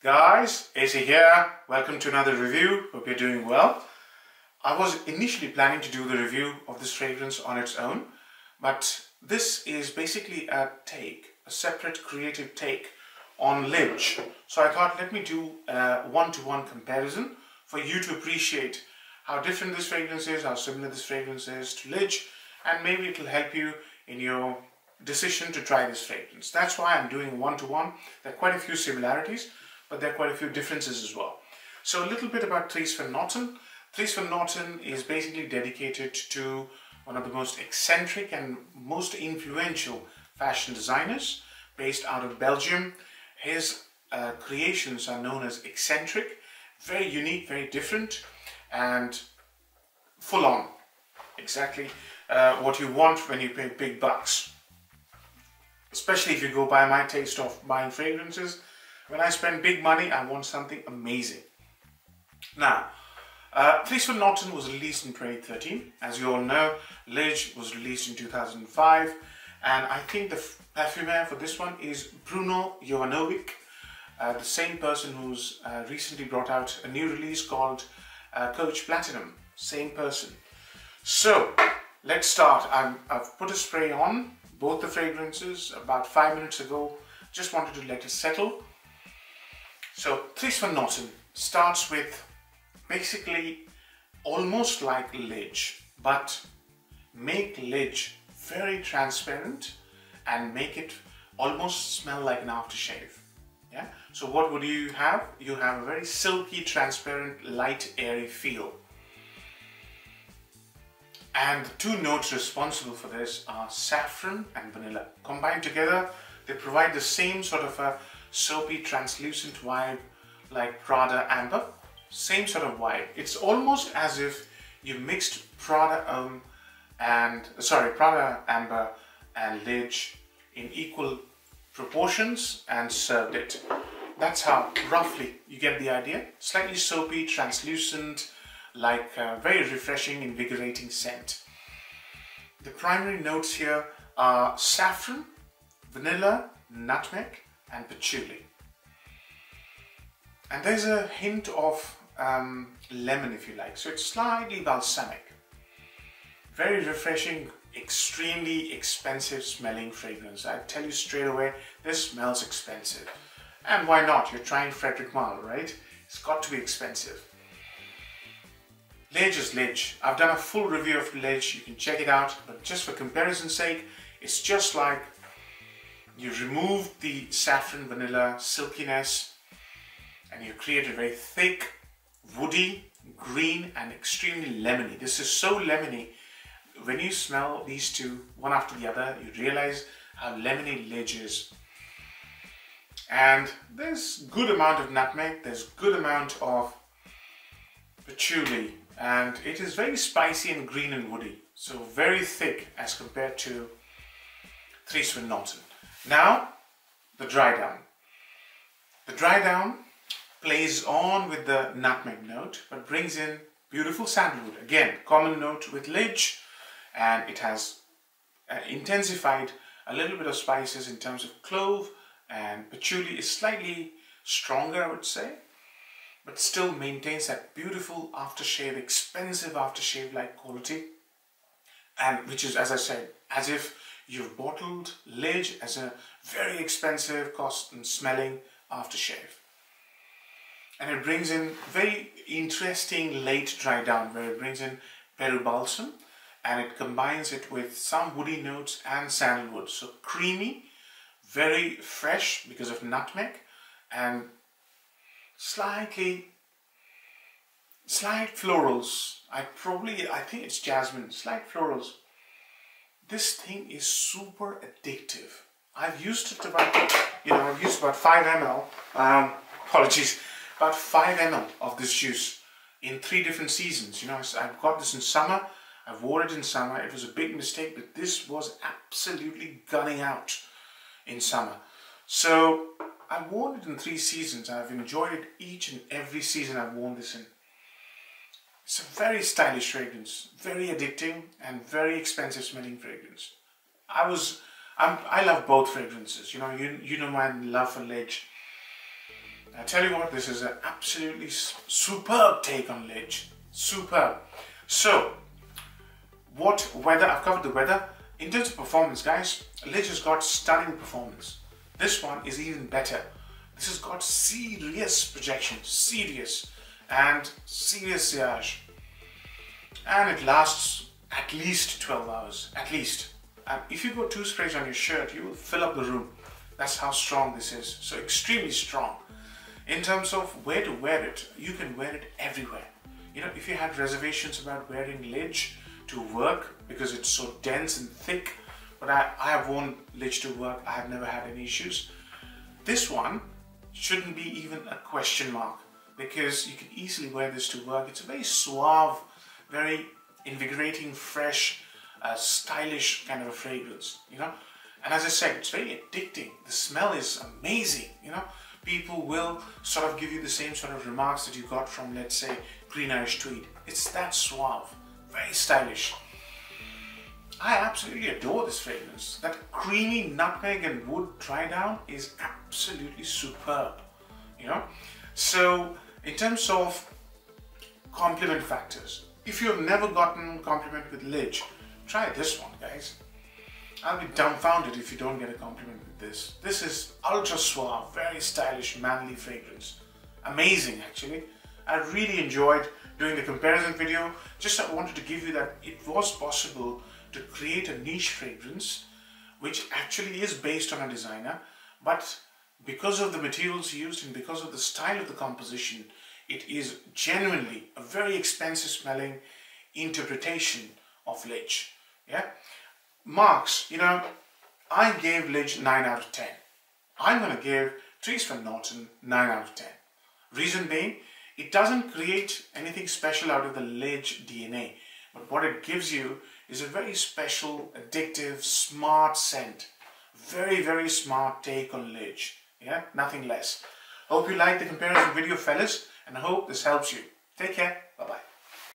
Guys, AC here. Welcome to another review. Hope you're doing well. I was initially planning to do the review of this fragrance on its own, but this is basically a separate creative take on Lidge. So I thought let me do a one-to-one comparison for you to appreciate how different this fragrance is, how similar this fragrance is to Lidge, and maybe it will help you in your decision to try this fragrance. That's why I'm doing one-to-one. There are quite a few similarities, but there are quite a few differences as well. So a little bit about Dries Van Noten. Dries Van Noten is basically dedicated to one of the most eccentric and most influential fashion designers based out of Belgium. His creations are known as eccentric, very unique, very different, and full on. Exactly what you want when you pay big bucks. Especially if you go by my taste of buying fragrances. When I spend big money, I want something amazing. Now, Dries Van Noten was released in 2013. As you all know, Lidge was released in 2005. And I think the perfumer for this one is Bruno Jovanovic, the same person who's recently brought out a new release called Coach Platinum. Same person. So, let's start. I've put a spray on both the fragrances about 5 minutes ago. Just wanted to let it settle. So Dries Van Noten starts with basically almost like Lidge, but make Lidge very transparent and make it almost smell like an aftershave. Yeah. So what would you have? You have a very silky, transparent, light, airy feel. And the two notes responsible for this are saffron and vanilla. Combined together, they provide the same sort of a soapy, translucent vibe like Prada Amber. Same sort of vibe. It's almost as if you mixed Prada Amber and Lidge in equal proportions and served it. That's how roughly you get the idea. Slightly soapy, translucent, like a very refreshing, invigorating scent. The primary notes here are saffron, vanilla, nutmeg, and patchouli. And there's a hint of lemon, if you like, so it's slightly balsamic. Very refreshing, extremely expensive smelling fragrance. I tell you straight away, this smells expensive. And why not? You're trying Frederic Malle, right? It's got to be expensive. Lidge is Lidge. I've done a full review of Lidge, you can check it out, but just for comparison's sake, it's just like you remove the saffron vanilla silkiness and you create a very thick, woody, green and extremely lemony. This is so lemony. When you smell these two one after the other, you realize how lemony Lidge is. And there's good amount of nutmeg, there's good amount of patchouli, and it is very spicy and green and woody. So very thick as compared to Dries Van Noten. Now, the dry down. The dry down plays on with the nutmeg note, but brings in beautiful sandalwood. Again, common note with Lidge, and it has intensified a little bit of spices in terms of clove, and patchouli is slightly stronger, I would say, but still maintains that beautiful aftershave, expensive aftershave-like quality, and which is, as I said, as if you've bottled Lidge as a very expensive, cost and smelling aftershave. And it brings in very interesting late dry down, where it brings in Peru balsam and it combines it with some woody notes and sandalwood. So creamy, very fresh because of nutmeg, and slight florals. I think it's jasmine, slight florals. This thing is super addictive. I've used it about, I've used about 5 ml, apologies, about 5 ml of this juice in 3 different seasons. I've got this in summer, I wore it in summer. It was a big mistake, but this was absolutely gunning out in summer. So I've worn it in 3 seasons. I've enjoyed it each and every season I've worn this in. It's a very stylish fragrance, very addicting and very expensive smelling fragrance. I love both fragrances. You know my love for Lidge. I tell you what, this is an absolutely superb take on Lidge. Superb. So, what weather? I've covered the weather. In terms of performance, guys, Lidge has got stunning performance. This one is even better. This has got serious projection, serious sillage. And it lasts at least 12 hours, at least. And if you go 2 sprays on your shirt, you will fill up the room. That's how strong this is. So extremely strong. In terms of where to wear it, you can wear it everywhere. You know, if you had reservations about wearing Lidge to work because it's so dense and thick, but I have worn Lidge to work, I have never had any issues. This one shouldn't be even a question mark because you can easily wear this to work. It's a very suave, very invigorating, fresh, stylish kind of a fragrance, you know. And as I said, it's very addicting. The smell is amazing, you know. People will sort of give you the same sort of remarks that you got from, let's say, Green Irish Tweed. It's that suave, very stylish. I absolutely adore this fragrance. That creamy nutmeg and wood dry down is absolutely superb, you know. So in terms of compliment factors, if you have never gotten compliment with Lidge, try this one, guys. I'll be dumbfounded if you don't get a compliment with this. This is ultra suave, very stylish, manly fragrance. Amazing, actually. I really enjoyed doing the comparison video. Just I wanted to give you that it was possible to create a niche fragrance which actually is based on a designer, but because of the materials used and because of the style of the composition, it is genuinely a very expensive smelling interpretation of Lidge. Yeah. Marks, you know, I gave Lidge 9 out of 10. I'm going to give Dries Van Noten 9 out of 10. Reason being, it doesn't create anything special out of the Lidge DNA, but what it gives you is a very special, addictive, smart scent. Very, very smart take on Lidge. Yeah, nothing less. Hope you liked the comparison video, fellas, and I hope this helps you. Take care. Bye-bye.